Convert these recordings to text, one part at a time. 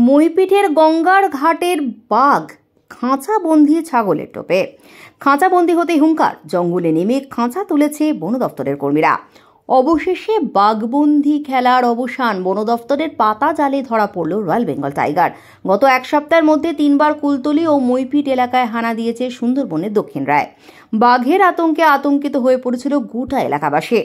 মইপিঠের গঙ্গার ঘাটের বাঘ খাঁচাবন্দি ছাগলের টোপে। খাঁচাবন্দি হতে হুঙ্কার, জঙ্গলে নেমে খাঁচা তুলেছে বন দফতরের কর্মীরা। অবশেষে বাঘবন্দি খেলার অবসান। বন দফতরের পাতা জালে ধরা পড়ল রয়্যাল বেঙ্গল টাইগার। গত এক সপ্তাহের মধ্যে 3 বার কুলতলি ও মইপিঠ এলাকায় হানা দিয়েছে সুন্দরবনের দক্ষিণ রায়। বাঘের আতঙ্কে আতঙ্কিত হয়ে পড়েছিল গোটা এলাকাবাসী।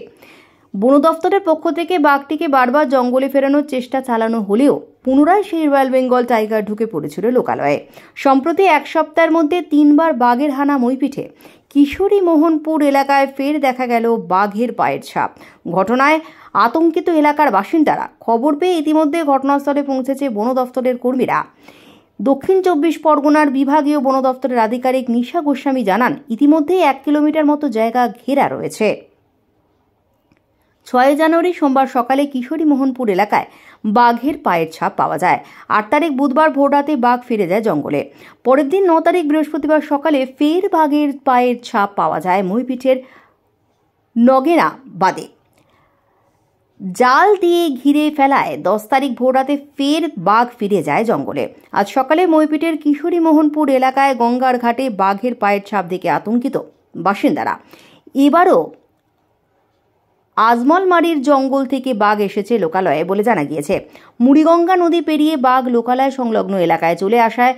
বন দফতরের পক্ষ থেকে বাঘটিকে বারবার জঙ্গলে ফেরানোর চেষ্টা চালানো হলেও পুনরায় সেই রয়্যাল বেঙ্গল টাইগার ঢুকে পড়েছিল লোকালয়ে। সম্প্রতি এক সপ্তাহের মধ্যে 3 বার বাঘের হানা মইপিঠে। কিশোরী মোহনপুর এলাকায় ফের দেখা গেল বাঘের পায়ের ছাপ। ঘটনায় আতঙ্কিত এলাকার বাসিন্দারা। খবর পেয়ে ইতিমধ্যে ঘটনাস্থলে পৌঁছেছে বন দফতরের কর্মীরা। দক্ষিণ 24 পরগনার বিভাগীয় বন দফতরের আধিকারিক নিশা গোস্বামী জানান, ইতিমধ্যেই 1 কিলোমিটার মতো জায়গা ঘেরা রয়েছে। 6 জানুয়ারি সোমবার সকালে কিশোরী মোহনপুর এলাকায় বাঘের পায়ের ছাপ পাওয়া যায়। 8 তারিখ বুধবার ভোররাতে বাঘ ফিরে যায় জঙ্গলে। পরের দিন 9 তারিখ বৃহস্পতিবার সকালে ফের বাঘের পায়ের ছাপ পাওয়া যায় মইপিঠের নগেনা বাদে। জাল দিয়ে ঘিরে ফেলায় 10 তারিখ ভোররাতে ফের বাঘ ফিরে যায় জঙ্গলে। আজ সকালে মইপিঠের কিশোরী মোহনপুর এলাকায় গঙ্গার ঘাটে বাঘের পায়ের ছাপ দেখে আতঙ্কিত বাসিন্দারা। এবারও আজমলমারির জঙ্গল থেকে বাঘ এসেছে লোকালয়ে বলে জানা গিয়েছে। মুড়িগঙ্গা নদী পেরিয়ে বাঘ লোকালয় সংলগ্ন এলাকায় চলে আসায়